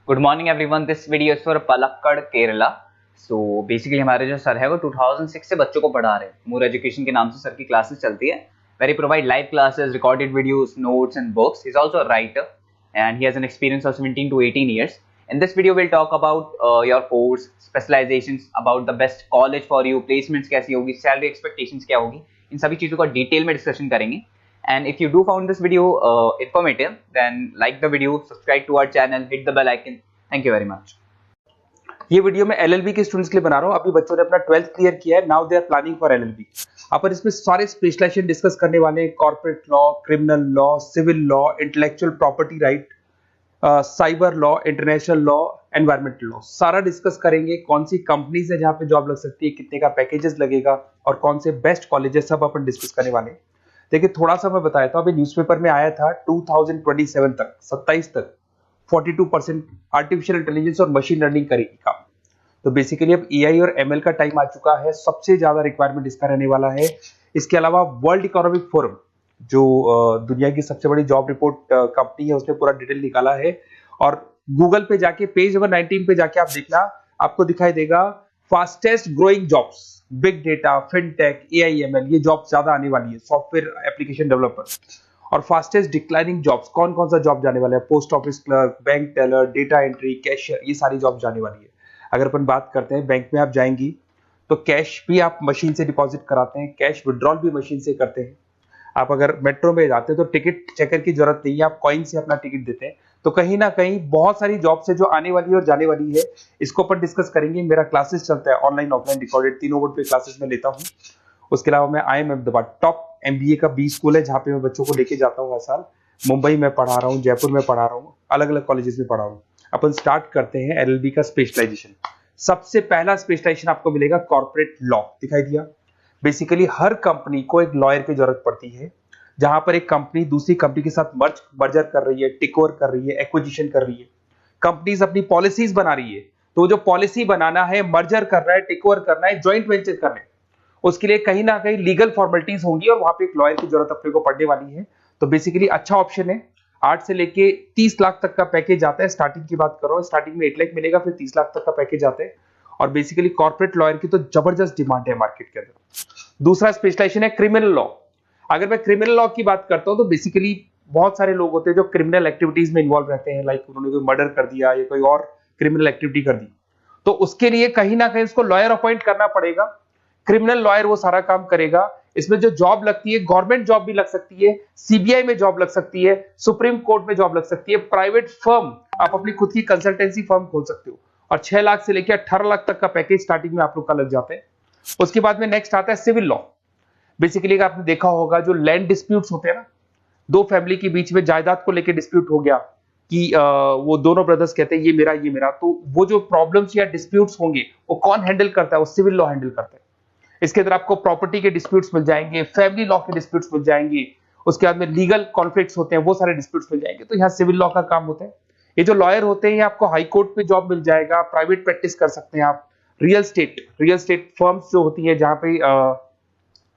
Good morning everyone, this video is for Palakkad Kerala. So basically हमारे जो sir है वो 2006 से बच्चों को पढ़ा रहे हैं। मूर एजुकेशन के नाम से सर की क्लासेस चलती है, where he provide live classes, recorded videos, notes and books. He is also a writer and he has an experience of 17 to 18 years. In this video, we'll talk about your course, specializations, about the best college for you, placements कैसी होगी, salary expectations क्या होगी, इन सभी चीज़ों का detail में discussion करेंगे। And if you do found this video informative, then like the video, subscribe to our channel, hit the bell icon. Thank you very much. ये वीडियो मैं एलएलबी के स्टूडेंट्स के लिए बना रहा हूँ। अभी बच्चों ने अपना 12th क्लियर किया है, now they are planning for LLB. अपन इसमें सारे स्पेशलाइजेशन डिस्कस करने वाले हैं, corporate law, criminal law, civil law, intellectual property right, cyber law, international law, environmental law, सारा डिस्कस करेंगे। कौन सी कंपनीज है जहाँ पे जॉब लग सकती है, कितने का पैकेजेस लगेगा और कौन से बेस्ट कॉलेजेस, सब अपन डिस्कस करने वाले हैं। देखिए थोड़ा सा मैं बताया था, अभी न्यूज़पेपर में आया था 2027 तक, 27 तक 42% आर्टिफिशियल इंटेलिजेंस और मशीन लर्निंग करेगी काम। तो बेसिकली अब एआई और एमएल का टाइम आ चुका है, सबसे ज्यादा रिक्वायरमेंट इसका रहने वाला है। इसके अलावा वर्ल्ड इकोनॉमिक फोरम, जो दुनिया की सबसे बड़ी जॉब रिपोर्ट कंपनी है, उसने पूरा डिटेल निकाला है। और गूगल पे जाके पेज नंबर 19 पे जाके आप देखना, आपको दिखाई देगा fastest growing jobs, big data, fintech, AI ML, ये जॉब ज्यादा आने वाली है, सॉफ्टवेयर एप्लीकेशन डेवलपर। और फास्टेस्ट डिक्लाइनिंग जॉब्स, कौन कौन सा जॉब जाने वाला है, post office clerk, bank teller, data entry, cashier, ये सारी जॉब जाने वाली है। अगर अपन बात करते हैं, बैंक में आप जाएंगी तो कैश भी आप मशीन से डिपॉजिट कराते हैं, कैश विड्रॉल भी मशीन से करते हैं। आप अगर मेट्रो में जाते हैं तो टिकट चेकर की जरूरत नहीं है, आप कॉइन से अपना टिकट देते हैं। तो कहीं ना कहीं बहुत सारी जॉब्स है जो आने वाली है और जाने वाली है, इसको अपन डिस्कस करेंगे। मेरा क्लासेस चलता है ऑनलाइन ऑफलाइन रिकॉर्डेड, तीनों बोर्ड पे क्लासेस में लेता हूँ। उसके अलावा मैं IIM अहमदाबाद टॉप MBA का B स्कूल है, जहाँ पे मैं बच्चों को लेके जाता हूँ हर साल। मुंबई में पढ़ा रहा हूँ, जयपुर में पढ़ा रहा हूँ, अलग अलग कॉलेजेस में पढ़ा रहा हूँ। अपन स्टार्ट करते हैं LLB का स्पेशलाइजेशन। सबसे पहला स्पेशलाइजेशन आपको मिलेगा कॉर्पोरेट लॉ, दिखाई दिया। बेसिकली हर कंपनी को एक लॉयर की जरूरत पड़ती है, जहां पर एक कंपनी दूसरी कंपनी के साथ मर्जर कर रही है, टेक ओवर कर रही है, एक्विजिशन कर रही है। कंपनीज अपनी पॉलिसीज बना रही है, तो जो पॉलिसी बनाना है, मर्जर करना है, टेक ओवर करना है, ज्वाइंट वेंचर करना है, उसके लिए कहीं ना कहीं लीगल फॉर्मेलिटीज होंगी और वहां पे एक लॉयर की जरूरत अपने को पड़ने वाली है। तो बेसिकली अच्छा ऑप्शन है। 8 से लेके 30 लाख तक का पैकेज आता है। स्टार्टिंग की बात कर रहा हूँ, स्टार्टिंग में 8 लाख मिलेगा, फिर 30 लाख तक का पैकेज आता है। और बेसिकली कॉर्पोरेट लॉयर की तो जबरदस्त डिमांड है मार्केट के अंदर। दूसरा स्पेशलाइजेशन है क्रिमिनल लॉ। अगर मैं क्रिमिनल लॉ की बात करता हूँ तो बेसिकली बहुत सारे लोग होते हैं जो क्रिमिनल एक्टिविटीज में इन्वॉल्व रहते हैं, लाइक उन्होंने कोई मर्डर कर दिया या कोई और क्रिमिनल एक्टिविटी कर दी, तो उसके लिए कहीं ना कहीं उसको लॉयर अपॉइंट करना पड़ेगा। क्रिमिनल लॉयर वो सारा काम करेगा। इसमें जो जॉब लगती है, गवर्नमेंट जॉब भी लग सकती है, सीबीआई में जॉब लग सकती है, सुप्रीम कोर्ट में जॉब लग सकती है, प्राइवेट फर्म, आप अपनी खुद की कंसल्टेंसी फर्म खोल सकते हो। और 6 लाख से लेकर 18 लाख तक का पैकेज स्टार्टिंग में आप लोग का लग जाता है। उसके बाद में नेक्स्ट आता है सिविल लॉ। बेसिकली आपने देखा होगा जो लैंड डिस्प्यूट्स होते हैं ना, दो फैमिली के बीच में जायदाद को लेकर डिस्प्यूट हो गया कि वो दोनों ब्रदर्स कहते हैं ये मेरा, तो वो जो प्रॉब्लम्स या डिस्प्यूट्स होंगे वो कौन हैंडल करता है, वो सिविल लॉ हैंडल करता है। इसके अंदर आपको प्रॉपर्टी के डिस्प्यूट्स मिल जाएंगे, फैमिली लॉ के डिस्प्यूट्स मिल जाएंगे, उसके बाद में लीगल कॉन्फ्लिक्ट्स होते हैं, वो सारे डिस्प्यूट्स मिल जाएंगे। तो यहाँ सिविल लॉ का काम होता है। ये जो लॉयर होते हैं, आपको हाई कोर्ट पे जॉब मिल जाएगा, प्राइवेट प्रैक्टिस कर सकते हैं आप, रियल स्टेट फर्म्स जो होती है, जहाँ पे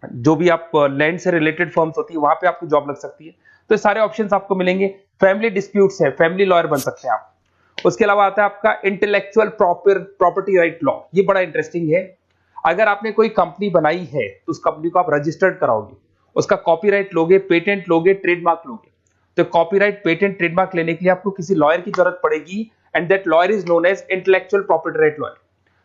जो भी आप लैंड से रिलेटेड फर्म्स होती है, वहां पे आपको जॉब लग सकती है। तो सारे ऑप्शंस आपको मिलेंगे। फैमिली डिस्प्यूट्स है, फैमिली लॉयर बन सकते हैं आप। उसके अलावा आता है आपका इंटेलेक्चुअल प्रॉपर्टी राइट लॉ। ये बड़ा इंटरेस्टिंग है। अगर आपने कोई कंपनी बनाई है तो उस कंपनी को आप रजिस्टर्ड कराओगे, उसका कॉपीराइट लोगे, पेटेंट लोगे, ट्रेडमार्क लोगे। तो कॉपीराइट, पेटेंट, ट्रेडमार्क लेने के लिए आपको किसी लॉयर की जरूरत पड़ेगी, and that lawyer is known as intellectual property right lawyer.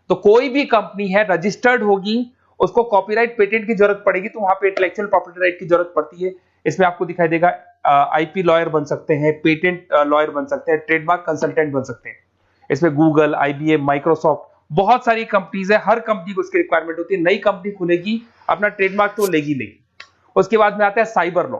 तो कोई भी कंपनी है रजिस्टर्ड होगी, उसको कॉपीराइट, पेटेंट की जरूरत पड़ेगी, तो वहां पे इंटेलेक्चुअल प्रॉपर्टी राइट की जरूरत पड़ती है। इसमें आपको दिखाई देगा IP लॉयर बन सकते हैं, पेटेंट लॉयर बन सकते हैं, ट्रेडमार्क कंसल्टेंट बन सकते हैं। इसमें गूगल, IBM, माइक्रोसॉफ्ट, बहुत सारी कंपनीज है। हर कंपनी को इसकी रिक्वायरमेंट होती है। नई कंपनी खुलेगी, अपना ट्रेडमार्क तो लेगी। उसके बाद में आता है साइबर लॉ।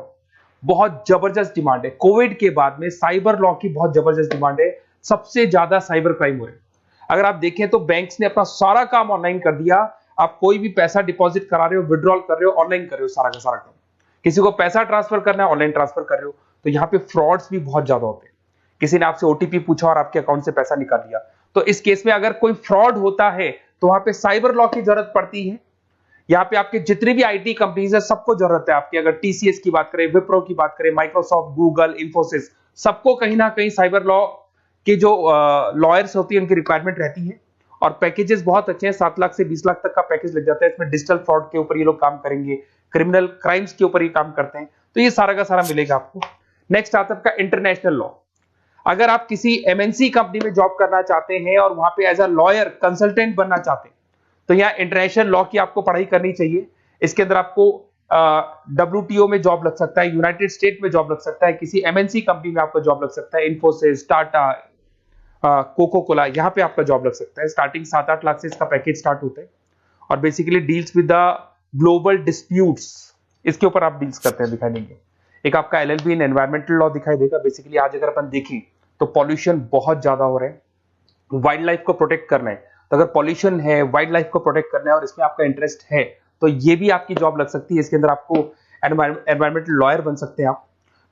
बहुत जबरदस्त डिमांड है। कोविड के बाद में साइबर लॉ की बहुत जबरदस्त डिमांड है। सबसे ज्यादा साइबर क्राइम हो रहे हैं। अगर आप देखें तो बैंक्स ने अपना सारा काम ऑनलाइन कर दिया। आप कोई भी पैसा डिपॉजिट करा रहे हो, विड्रॉल कर रहे हो, ऑनलाइन कर रहे हो, सारा का सारा काम। किसी को पैसा ट्रांसफर करना है, ऑनलाइन ट्रांसफर कर रहे हो। तो यहाँ पे फ्रॉड्स भी बहुत ज्यादा होते हैं। किसी ने आपसे OTP पूछा और आपके अकाउंट से पैसा निकाल लिया, तो इस केस में अगर कोई फ्रॉड होता है तो वहां पे साइबर लॉ की जरूरत पड़ती है। यहाँ पे आपके जितनी भी IT कंपनीज है, सबको जरूरत है आपकी। अगर TCS की बात करें, विप्रो की बात करें, माइक्रोसॉफ्ट, गूगल, इंफोसिस, सबको कहीं ना कहीं साइबर लॉ कि जो लॉयर्स होती है उनकी रिक्वायरमेंट रहती है, और पैकेजेस बहुत अच्छे हैं, 7 लाख से 20 लाख तक का पैकेज लग जाता है। इसमें डिजिटल फ्रॉड के ऊपर ये लोग काम करेंगे, क्रिमिनल क्राइम्स के ऊपर ये काम करते हैं, तो ये सारा का सारा मिलेगा आपको। नेक्स्ट आता है आपका इंटरनेशनल लॉ। अगर आप किसी एमएनसी कंपनी में जॉब करना चाहते हैं और वहां पे एज अ लॉयर कंसल्टेंट बनना चाहते हैं, तो यहाँ इंटरनेशनल लॉ की आपको पढ़ाई करनी चाहिए। इसके अंदर आपको WTO में जॉब लग सकता है, यूनाइटेड स्टेट में जॉब लग सकता है, किसी एमएनसी कंपनी में आपको जॉब लग सकता है, इन्फोसिस, टाटा, कोको कोला, यहाँ पे आपका जॉब लग सकता है। स्टार्टिंग 7-8 लाख से इसका पैकेज स्टार्ट होता है, और basically deals with the global disputes, इसके ऊपर आप डील्स करते हैं, दिखाई देंगे। एक आपका LLB इन एनवायरमेंटल लॉ दिखाई देगा। बेसिकली आज अगर अपन देखें तो पॉल्यूशन बहुत ज्यादा हो रहा है, वाइल्ड लाइफ को प्रोटेक्ट करना है, तो अगर पॉल्यूशन है, वाइल्ड लाइफ को प्रोटेक्ट करना है और इसमें आपका इंटरेस्ट है, तो ये भी आपकी जॉब लग सकती है। इसके अंदर आपको एनवायरमेंटल लॉयर बन सकते हैं आप।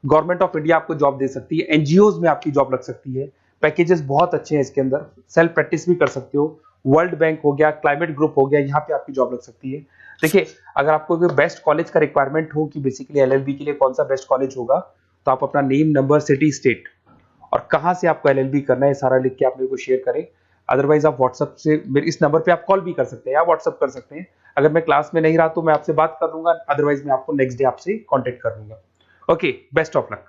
गवर्नमेंट ऑफ इंडिया आपको जॉब दे सकती है, एनजीओज में आपकी जॉब लग सकती है, पैकेजेस बहुत अच्छे हैं इसके अंदर, सेल्फ प्रैक्टिस भी कर सकते हो। वर्ल्ड बैंक हो गया, क्लाइमेट ग्रुप हो गया, यहाँ पे आपकी जॉब लग सकती है। देखिए, अगर आपको कोई बेस्ट कॉलेज का रिक्वायरमेंट हो कि बेसिकली LLB के लिए कौन सा बेस्ट कॉलेज होगा, तो आप अपना नेम, नंबर, सिटी, स्टेट और कहाँ से आपको LLB करना है सारा लिख के आप मेरे को शेयर करें। अदरवाइज आप व्हाट्सएप से मेरे इस नंबर पे आप कॉल भी कर सकते हैं या व्हाट्सएप कर सकते हैं। अगर मैं क्लास में नहीं रहा तो मैं आपसे बात कर लूंगा, अदरवाइज मैं आपको नेक्स्ट डे आपसे कॉन्टेक्ट कर लूंगा। Okay, best of luck.